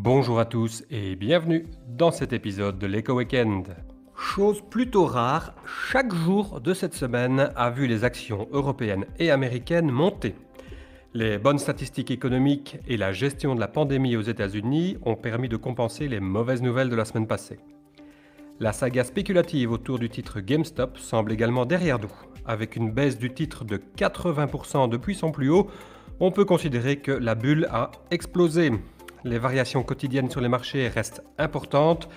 Bonjour à tous et bienvenue dans cet épisode de l'Eco Weekend. Chose plutôt rare, chaque jour de cette semaine a vu les actions européennes et américaines monter. Les bonnes statistiques économiques et la gestion de la pandémie aux États-Unis ont permis de compenser les mauvaises nouvelles de la semaine passée. La saga spéculative autour du titre GameStop semble également derrière nous. Avec une baisse du titre de 80% depuis son plus haut, on peut considérer que la bulle a explosé. Les variations quotidiennes sur les marchés restent importantes,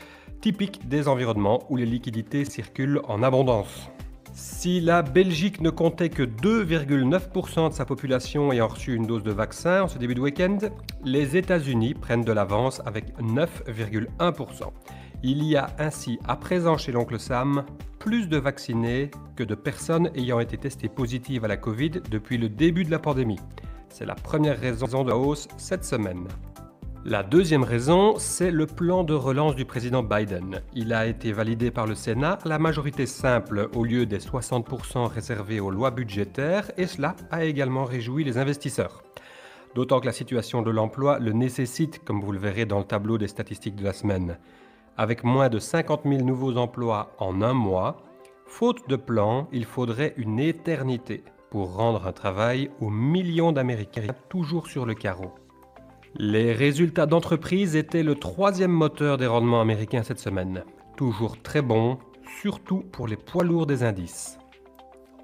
typiques des environnements où les liquidités circulent en abondance. Si la Belgique ne comptait que 2,9% de sa population ayant reçu une dose de vaccin en ce début de week-end, les États-Unis prennent de l'avance avec 9,1%. Il y a ainsi à présent chez l'oncle Sam plus de vaccinés que de personnes ayant été testées positives à la Covid depuis le début de la pandémie. C'est la première raison de la hausse cette semaine. La deuxième raison, c'est le plan de relance du président Biden. Il a été validé par le Sénat à la majorité simple au lieu des 60% réservés aux lois budgétaires et cela a également réjoui les investisseurs. D'autant que la situation de l'emploi le nécessite, comme vous le verrez dans le tableau des statistiques de la semaine. Avec moins de 50 000 nouveaux emplois en un mois, faute de plan, il faudrait une éternité pour rendre un travail aux millions d'Américains toujours sur le carreau. Les résultats d'entreprise étaient le troisième moteur des rendements américains cette semaine. Toujours très bon, surtout pour les poids lourds des indices.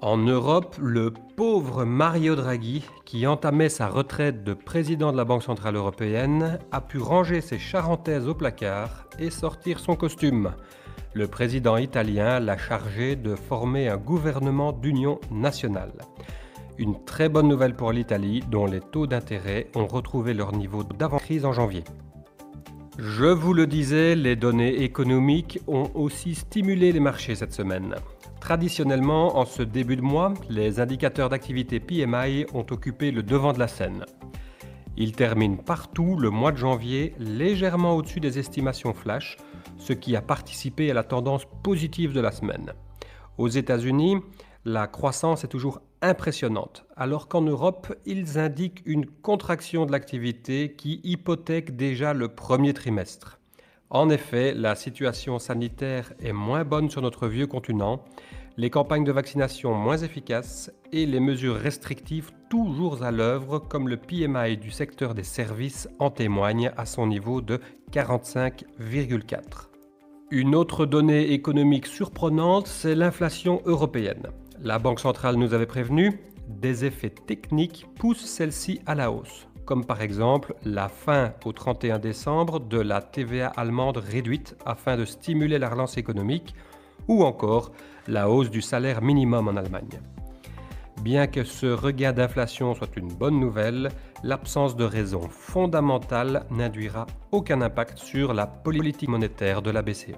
En Europe, le pauvre Mario Draghi, qui entamait sa retraite de président de la Banque Centrale Européenne, a pu ranger ses charentaises au placard et sortir son costume. Le président italien l'a chargé de former un gouvernement d'union nationale. Une très bonne nouvelle pour l'Italie, dont les taux d'intérêt ont retrouvé leur niveau d'avant-crise en janvier. Je vous le disais, les données économiques ont aussi stimulé les marchés cette semaine. Traditionnellement, en ce début de mois, les indicateurs d'activité PMI ont occupé le devant de la scène. Ils terminent partout le mois de janvier légèrement au-dessus des estimations flash, ce qui a participé à la tendance positive de la semaine. Aux États-Unis, la croissance est toujours impressionnante, alors qu'en Europe, ils indiquent une contraction de l'activité qui hypothèque déjà le premier trimestre. En effet, la situation sanitaire est moins bonne sur notre vieux continent, les campagnes de vaccination moins efficaces et les mesures restrictives toujours à l'œuvre, comme le PMI du secteur des services en témoigne à son niveau de 45,4. Une autre donnée économique surprenante, c'est l'inflation européenne. La Banque centrale nous avait prévenu, des effets techniques poussent celle-ci à la hausse, comme par exemple la fin au 31 décembre de la TVA allemande réduite afin de stimuler la relance économique, ou encore la hausse du salaire minimum en Allemagne. Bien que ce regain d'inflation soit une bonne nouvelle, l'absence de raison fondamentale n'induira aucun impact sur la politique monétaire de la BCE.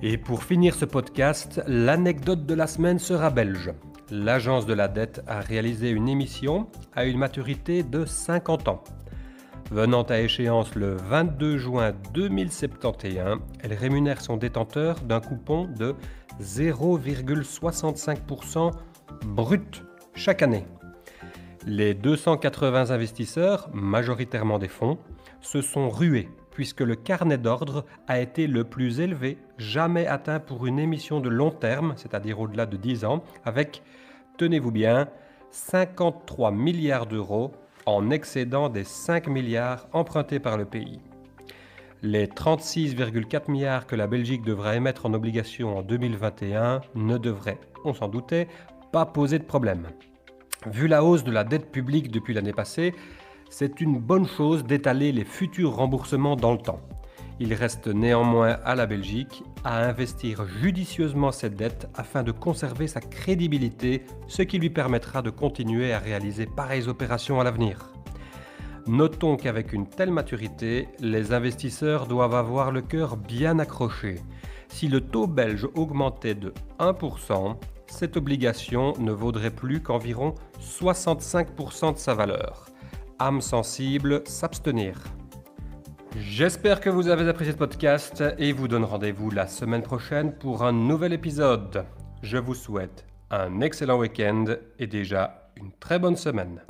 Et pour finir ce podcast, l'anecdote de la semaine sera belge. L'agence de la dette a réalisé une émission à une maturité de 50 ans. Venant à échéance le 22 juin 2071, elle rémunère son détenteur d'un coupon de 0,65% brut chaque année. Les 280 investisseurs, majoritairement des fonds, se sont rués puisque le carnet d'ordre a été le plus élevé jamais atteint pour une émission de long terme, c'est-à-dire au-delà de 10 ans, avec, tenez-vous bien, 53 milliards d'euros en excédant des 5 milliards empruntés par le pays. Les 36,4 milliards que la Belgique devra émettre en obligations en 2021 ne devraient, on s'en doutait, pas poser de problème. Vu la hausse de la dette publique depuis l'année passée, c'est une bonne chose d'étaler les futurs remboursements dans le temps. Il reste néanmoins à la Belgique à investir judicieusement cette dette afin de conserver sa crédibilité, ce qui lui permettra de continuer à réaliser pareilles opérations à l'avenir. Notons qu'avec une telle maturité, les investisseurs doivent avoir le cœur bien accroché. Si le taux belge augmentait de 1%, cette obligation ne vaudrait plus qu'environ 65% de sa valeur. Âme sensible, s'abstenir. J'espère que vous avez apprécié ce podcast et vous donne rendez-vous la semaine prochaine pour un nouvel épisode. Je vous souhaite un excellent week-end et déjà une très bonne semaine.